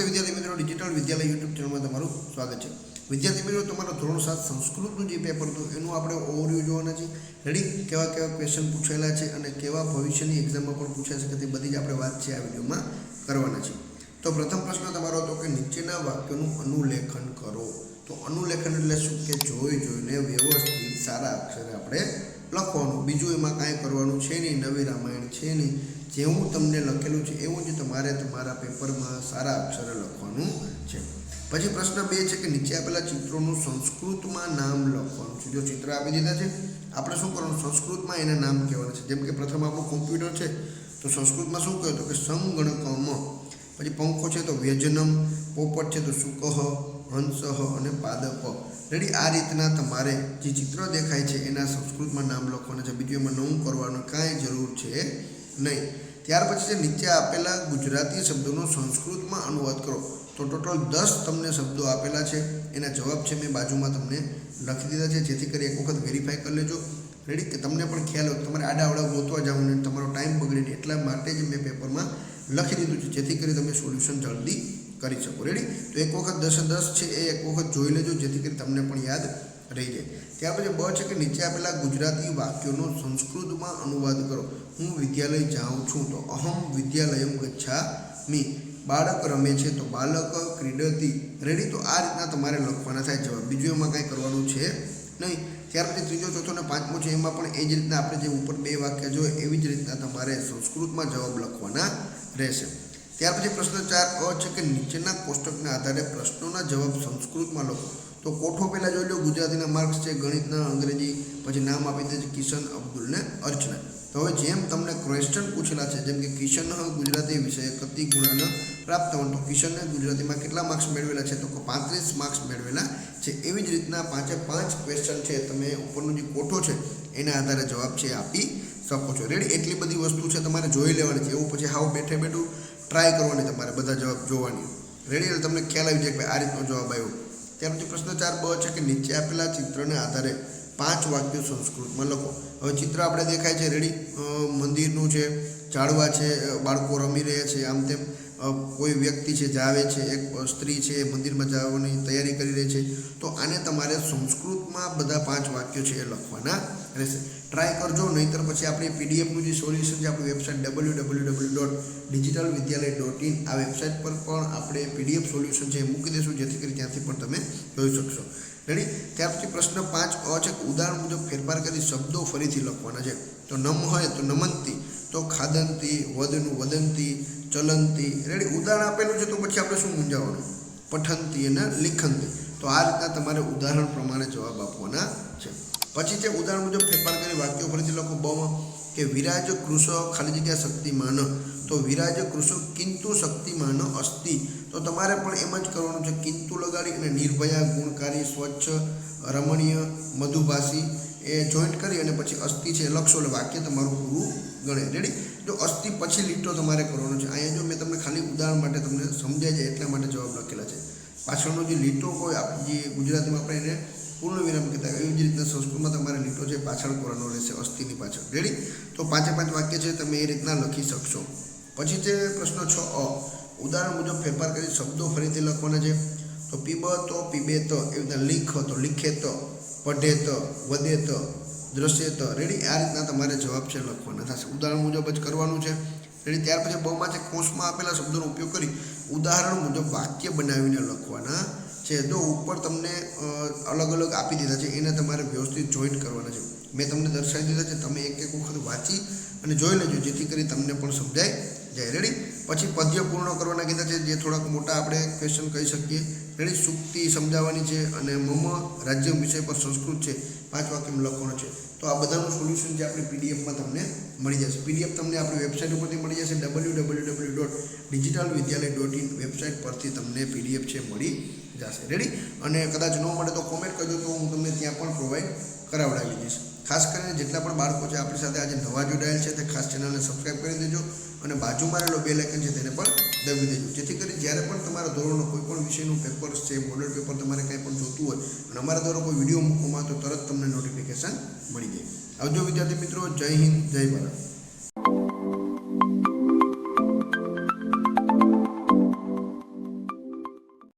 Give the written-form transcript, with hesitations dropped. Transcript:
વિદ્યાર્થી મિત્રો, ડિજિટલ વિદ્યાલય યુટ્યુબ ચેનલમાં તમારું સ્વાગત છે। વિદ્યાર્થી મિત્રો, તમારો ધોરણ 7 સંસ્કૃતનું જે પેપર હતું એનું આપણે ઓવરવ્યૂ જોવાના છે। રેડી? કેવા કેવા ક્વેશ્ચન પૂછેલા છે અને કેવા ભવિષ્યની એક્ઝામમાં પણ પૂછાઈ શકે તે બધી જ આપણે વાત છે આ વિડીયોમાં કરવાના છે। તો પ્રથમ પ્રશ્ન તમારો હતો કે નીચેના વાક્યોનું અનુલેખન કરો। તો અનુલેખન એટલે શું? કે જોઈને વ્યવસ્થિત સારા અક્ષરે આપણે લખવાનું, બીજું એમાં કાંઈ કરવાનું છે નહીં, નવી રામાયણ છે નહીં। જેવું તમને લખેલું છે એવું જ તમારે તમારા પેપરમાં સારા અક્ષરે લખવાનું છે। પછી પ્રશ્ન 2 છે કે નીચે આપેલા ચિત્રોનું સંસ્કૃતમાં નામ લખવાનું છે। જો ચિત્ર આપી દીધા છે, આપણે શું કરવાનું? સંસ્કૃતમાં એના નામ કહેવાના છે। જેમ કે પ્રથમ આપણું કોમ્પ્યુટર છે, તો સંસ્કૃતમાં શું કહ્યું? તો કે સંગણકમ। પછી પંખો છે તો વ્યજનમ, પોપટ છે તો શુકઃ, હંસઃ અને પાદપ। રેડી? આ રીતના તમારે જે ચિત્ર દેખાય છે એના સંસ્કૃતમાં નામ લખવાના છે, બીજું એમાં નવું કરવાનું કાંઈ જરૂર છે નહીં। ત્યાર પછી છે નીચે આપેલા ગુજરાતી શબ્દોનો સંસ્કૃતમાં અનુવાદ કરો। તો ટોટલ 10 તમને શબ્દો આપેલા છે, એના જવાબ છે મેં બાજુમાં તમને લખી દીધા છે, જેથી કરી એક વખત વેરીફાઈ કરી લેજો। રેડી? કે તમને પણ ખ્યાલ હોય, તમારે આડાવડા ગોતવા જવાનું ને તમારો ટાઈમ બગડે નહીં, એટલા માટે જ મેં પેપરમાં લખી દીધું છે, જેથી કરી તમે સોલ્યુશન જલ્દી કરી શકો। રેડી? તો એક વખત 10 છે એ એક વખત જોઈ લેજો, જેથી કરી તમને પણ યાદ રહી જાય। ત્યાર પછી બ છે કે નીચે આપેલા ગુજરાતી વાક્યોનો સંસ્કૃતમાં અનુવાદ કરો। હું વિદ્યાલય જાઉં છું, તો અહમ વિદ્યાલયમ ગચ્છામિ। બાળક રમે છે, તો બાલક ક્રીડતિ। રેડી? તો આ રીતના તમારે લખવાના થાય જવાબ, બીજું એમાં કાંઈ કરવાનું છે નહીં। ત્યાર પછી ત્રીજો, ચોથો અને પાંચમો છે, એમાં પણ એ જ રીતના આપણે જે ઉપર 2 વાક્ય જોઈએ એવી જ રીતના તમારે સંસ્કૃતમાં જવાબ લખવાના રહેશે। ત્યાર પછી પ્રશ્ન 4 અ છે કે નીચેના કોષ્ટકના આધારે પ્રશ્નોના જવાબ સંસ્કૃતમાં લખો। તો કોઠો પહેલાં જોઈ લો, ગુજરાતીના માર્ક્સ છે, ગણિતના અંગ્રેજી, પછી નામ આપી દે છે કિશન, અબ્દુલ ને અર્ચના। તો હવે જેમ તમને ક્વેશ્ચન પૂછેલા છે, જેમ કે કિશન ગુજરાતી વિષય કતિ ગુણાન પ્રાપ્તવંત, તો કિશનને ગુજરાતીમાં કેટલા માર્ક્સ મેળવેલા છે? તો 35 માર્ક્સ મેળવેલા છે। એવી જ રીતના 5 ક્વેશ્ચન છે, તમે ઉપરનો જે કોઠો છે એના આધારે જવાબ છે આપી શકો છો। રેડી? એટલી બધી વસ્તુ છે તમારે જોઈ લેવાની છે, એવું પછી હાવ બેઠે બેઠું ટ્રાય કરવાની, તમારે બધા જવાબ જોવાની। રેડી? એટલે તમને ખ્યાલ આવી જાય કે આ રીતનો જવાબ આવ્યો। ત્યાર પછી પ્રશ્ન 4 બ છે કે નીચે આપેલા ચિત્રને આધારે 5 વાક્યો સંસ્કૃતમાં લખો। હવે ચિત્ર આપણે દેખાય છે, રેડી? મંદિરનું છે, ઝાડવા છે, બાળકો રમી રહ્યા છે, આમ તેમ કોઈ વ્યક્તિ છે જાવે છે, એક સ્ત્રી છે મંદિરમાં જવાની તૈયારી કરી રહી છે। તો આને તમારે સંસ્કૃતમાં બધા 5 વાક્યો છે એ લખવાના રહેશે। ટ્રાય કરજો, નહીંતર પછી આપણી પીડીએફનું જે સોલ્યુશન છે આપણી વેબસાઇટ www.digitalvidyalaya.in આ વેબસાઇટ પર પણ આપણે પીડીએફ સોલ્યુશન છે એ મૂકી દઈશું, જેથી કરી ત્યાંથી પણ તમે જોઈ શકશો। રેડી? ત્યાર પછી પ્રશ્ન 5 અ છે કે ઉદાહરણ મુજબ ફેરફાર કરી શબ્દો ફરીથી લખવાના છે। તો નમ હોય તો નમંતી, તો ખાદંતી, વદનું વદંતી, ચલંતી। રેડી? ઉદાહરણ આપેલું છે તો પછી આપણે શું મૂંઝાવાનું? પઠંતી અને લિખંતી। તો આ રીતના તમારે ઉદાહરણ પ્રમાણે જવાબ આપવાના છે। પછી છે ઉદાહરણ મુજબ ફેરફાર કરી વાક્યો ફરીથી લખો। બમાં કે વિરાજ કૃષ ખાલી જગ્યા શક્તિમાન, તો વિરાજ કૃષ કિંતુ શક્તિમાન અસ્તિ। તો તમારે પણ એમ જ કરવાનું છે, કિંતુ લગાડી અને નિર્ભયા, ગુણકારી, સ્વચ્છ, રમણીય, મધુભાષી એ જોઈન્ટ કરી અને પછી અસ્તિ છે લખશો એટલે વાક્ય તમારું પૂરું ગણે। રેડી? જો અસ્તિ પછી લીટો તમારે કરવાનો છે। અહીંયા જો મેં તમને ખાલી ઉદાહરણ માટે તમને સમજાય જાય એટલા માટે જવાબ લખેલા છે, પાછળનો જે લીટો હોય જે ગુજરાતીમાં આપણે એને પૂર્ણ વિરામ કહેતા, એવી જ રીતના સંસ્કૃતમાં તમારે લીટો છે પાછળ કરવાનો રહેશે, અસ્થિની પાછળ। રેડી? તો 5 વાક્ય છે તમે એ રીતના લખી શકશો। પછી છે પ્રશ્ન 6 અ ઉદાહરણ મુજબ ફેરફાર કરી શબ્દો ફરીથી લખવાના છે। તો પીબ તો પીબેત, એવી રીતના લીખ તો લીખેત, પઢેત, વદેત, દ્રશ્યત। રેડી? આ રીતના તમારે જવાબ છે લખવાના થશે, ઉદાહરણ મુજબ જ કરવાનું છે। રેડી? ત્યાર પછી બમાં છે કોષમાં આપેલા શબ્દોનો ઉપયોગ કરી ઉદાહરણ મુજબ વાક્ય બનાવીને લખવાના છે। જો ઉપર તમને અલગ અલગ આપી દીધા છે, એને તમારે વ્યવસ્થિત જોઈન્ટ કરવાના છે। મેં તમને દર્શાવી દીધા છે, તમે એક વખત વાંચી અને જોઈ લેજો, જેથી કરી તમને પણ સમજાય જાય। રેડી? પછી પદ્ય પૂર્ણ કરવાના કીધા છે, જે થોડાક મોટા આપણે ક્વેશ્ચન કહી શકીએ। રેડી? સુક્તિ સમજાવવાની છે અને મમ રાજ્ય વિષય પર સંસ્કૃત છે 5 વાક્યમાં લખવાનું છે। તો આ બધાનું સોલ્યુશન જે આપણી પીડીએફમાં તમને મળી જશે। પીડીએફ તમને આપણી વેબસાઇટ ઉપરથી મળી જશે, www.digitalvidyalaya.in વેબસાઇટ પરથી તમને પીડીએફ છે મળી જશે। રેડી? અને કદાચ ન મળે તો કોમેન્ટ કરજો, તો હું તમને ત્યાં પણ પ્રોવાઈડ કરાવડાવી દઈશ। ખાસ કરીને જેટલા પણ બાળકો છે આપણી સાથે આજે નવા જોડાયેલ છે તે ખાસ ચેનલને સબસ્ક્રાઈબ કરી દેજો અને બાજુમાં રહેલો બેલ આઇકન છે તેને પણ દબાવી દેજો, જેથી કરી જ્યારે પણ તમારા ધોરણનો કોઈ પણ વિષયનું પેપર છે, મોડલ પેપર તમારે કંઈ પણ જોતું હોય અને અમારા દ્વારા કોઈ વિડીયો મૂકવામાં તો તરત તમને નોટિફિકેશન મળી જાય। આવજો વિદ્યાર્થી મિત્રો, જય હિન્દ, જય ભારત।